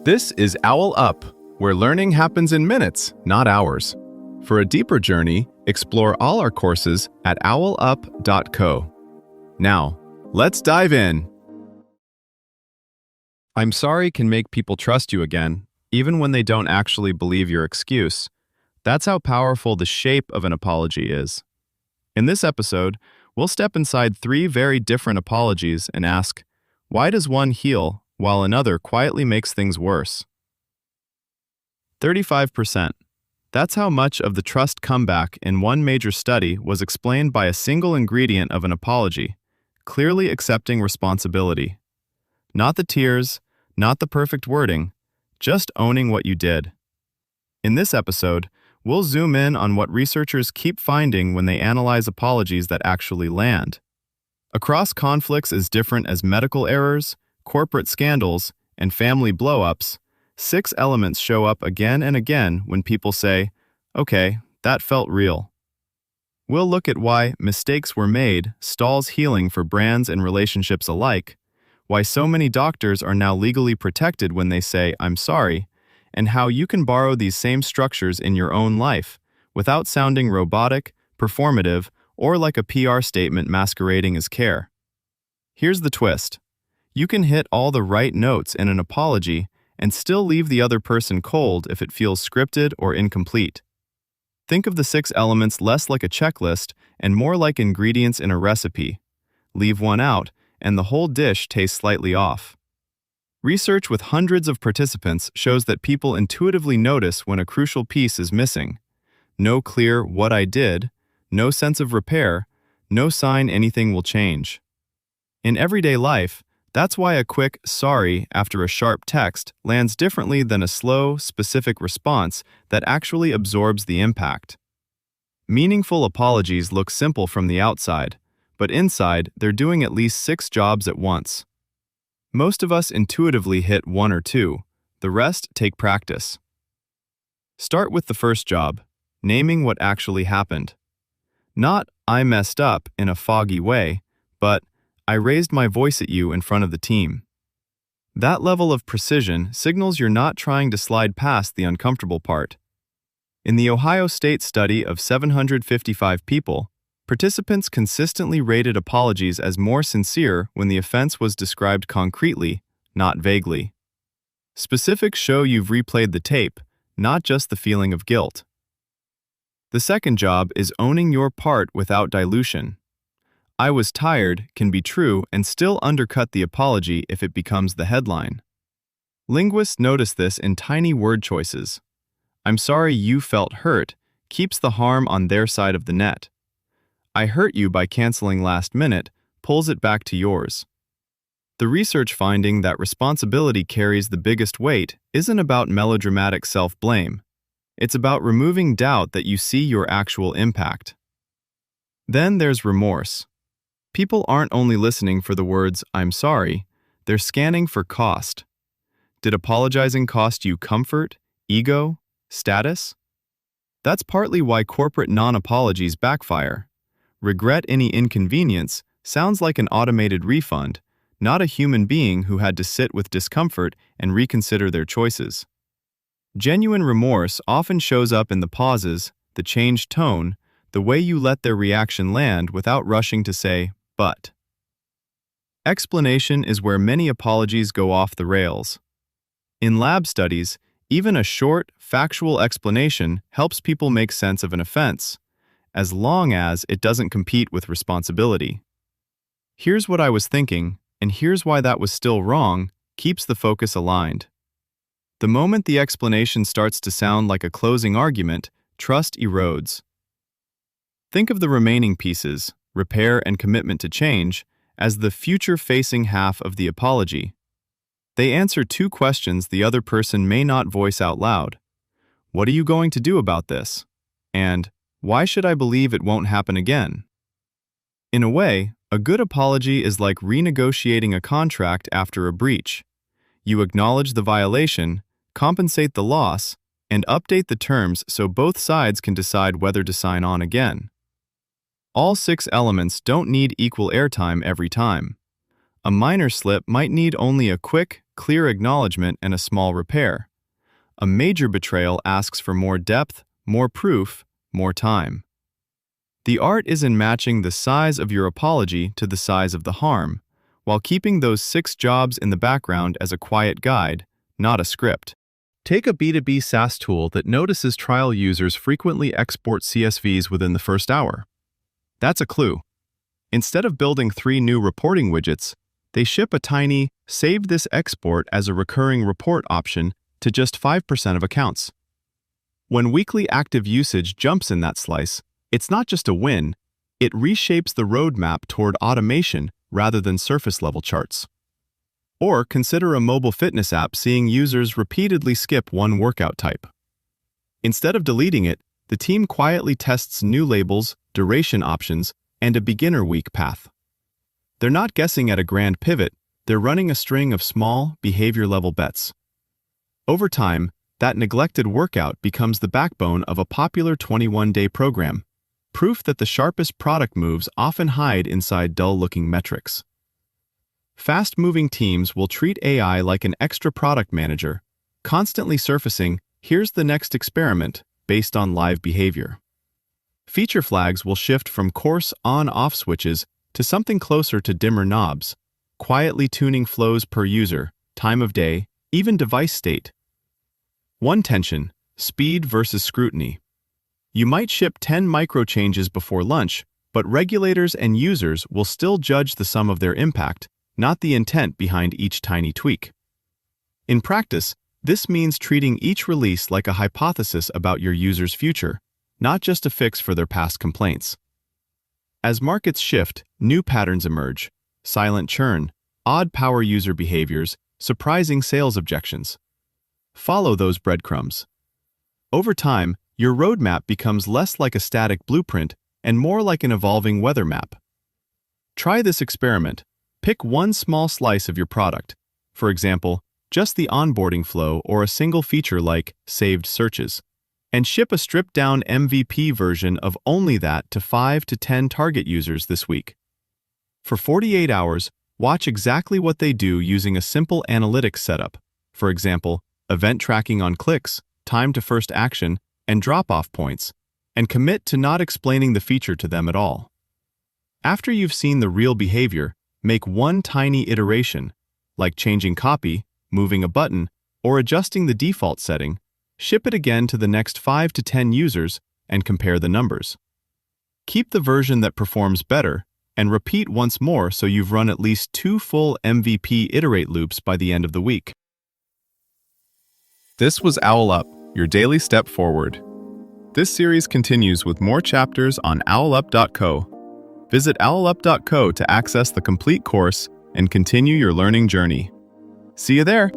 This is OwlUp, where learning happens in minutes, not hours. For a deeper journey, explore all our courses at owlup.co. Now, let's dive in. I'm sorry can make people trust you again, even when they don't actually believe your excuse. That's how powerful the shape of an apology is. In this episode, we'll step inside 3 very different apologies and ask, why does one heal while another quietly makes things worse? 35%. That's how much of the trust comeback in one major study was explained by a single ingredient of an apology, clearly accepting responsibility. Not the tears, not the perfect wording, just owning what you did. In this episode, we'll zoom in on what researchers keep finding when they analyze apologies that actually land. Across conflicts as different as medical errors, corporate scandals, and family blow-ups, 6 elements show up again and again when people say, okay, that felt real. We'll look at why mistakes were made stalls healing for brands and relationships alike, why so many doctors are now legally protected when they say, I'm sorry, and how you can borrow these same structures in your own life without sounding robotic, performative, or like a PR statement masquerading as care. Here's the twist. You can hit all the right notes in an apology and still leave the other person cold if it feels scripted or incomplete. Think of the 6 elements less like a checklist and more like ingredients in a recipe. Leave one out, and the whole dish tastes slightly off. Research with hundreds of participants shows that people intuitively notice when a crucial piece is missing. No clear what I did, no sense of repair, no sign anything will change. In everyday life, that's why a quick sorry after a sharp text lands differently than a slow, specific response that actually absorbs the impact. Meaningful apologies look simple from the outside, but inside, they're doing at least 6 jobs at once. Most of us intuitively hit 1 or 2, the rest take practice. Start with the first job, naming what actually happened. Not, I messed up in a foggy way, but I raised my voice at you in front of the team. That level of precision signals you're not trying to slide past the uncomfortable part. In the Ohio State study of 755 people, participants consistently rated apologies as more sincere when the offense was described concretely, not vaguely. Specifics show you've replayed the tape, not just the feeling of guilt. The second job is owning your part without dilution. I was tired can be true and still undercut the apology if it becomes the headline. Linguists notice this in tiny word choices. I'm sorry you felt hurt keeps the harm on their side of the net. I hurt you by canceling last minute pulls it back to yours. The research finding that responsibility carries the biggest weight isn't about melodramatic self-blame. It's about removing doubt that you see your actual impact. Then there's remorse. People aren't only listening for the words, I'm sorry, they're scanning for cost. Did apologizing cost you comfort, ego, status? That's partly why corporate non-apologies backfire. Regret any inconvenience sounds like an automated refund, not a human being who had to sit with discomfort and reconsider their choices. Genuine remorse often shows up in the pauses, the changed tone, the way you let their reaction land without rushing to say, but. Explanation is where many apologies go off the rails. In lab studies, even a short, factual explanation helps people make sense of an offense, as long as it doesn't compete with responsibility. Here's what I was thinking, and here's why that was still wrong, keeps the focus aligned. The moment the explanation starts to sound like a closing argument, trust erodes. Think of the remaining pieces, repair and commitment to change, as the future-facing half of the apology. They answer 2 questions the other person may not voice out loud. What are you going to do about this? And why should I believe it won't happen again? In a way, a good apology is like renegotiating a contract after a breach. You acknowledge the violation, compensate the loss, and update the terms so both sides can decide whether to sign on again. All 6 elements don't need equal airtime every time. A minor slip might need only a quick, clear acknowledgement, and a small repair. A major betrayal asks for more depth, more proof, more time. The art is in matching the size of your apology to the size of the harm, while keeping those 6 jobs in the background as a quiet guide, not a script. Take a B2B SaaS tool that notices trial users frequently export CSVs within the first hour. That's a clue. Instead of building 3 new reporting widgets, they ship a tiny "Save this export as a recurring report" option to just 5% of accounts. When weekly active usage jumps in that slice, it's not just a win, it reshapes the roadmap toward automation rather than surface-level charts. Or consider a mobile fitness app seeing users repeatedly skip one workout type. Instead of deleting it, the team quietly tests new labels, duration options, and a beginner week path. They're not guessing at a grand pivot, they're running a string of small, behavior-level bets. Over time, that neglected workout becomes the backbone of a popular 21-day program, proof that the sharpest product moves often hide inside dull-looking metrics. Fast-moving teams will treat AI like an extra product manager, constantly surfacing, "Here's the next experiment," based on live behavior. Feature flags will shift from coarse on-off switches to something closer to dimmer knobs, quietly tuning flows per user, time of day, even device state. One tension: speed versus scrutiny. You might ship 10 micro changes before lunch, but regulators and users will still judge the sum of their impact, not the intent behind each tiny tweak. In practice, this means treating each release like a hypothesis about your user's future, not just a fix for their past complaints. As markets shift, new patterns emerge: silent churn, odd power user behaviors, surprising sales objections. Follow those breadcrumbs. Over time, your roadmap becomes less like a static blueprint and more like an evolving weather map. Try this experiment. Pick one small slice of your product, for example, just the onboarding flow or a single feature like saved searches, and ship a stripped-down MVP version of only that to 5 to 10 target users this week. For 48 hours, watch exactly what they do using a simple analytics setup, for example, event tracking on clicks, time to first action, and drop-off points, and commit to not explaining the feature to them at all. After you've seen the real behavior, make one tiny iteration, like changing copy, moving a button, or adjusting the default setting, ship it again to the next 5 to 10 users, and compare the numbers. Keep the version that performs better, and repeat once more so you've run at least 2 full MVP iterate loops by the end of the week. This was OwlUp, your daily step forward. This series continues with more chapters on OwlUp.co. Visit OwlUp.co to access the complete course and continue your learning journey. See you there!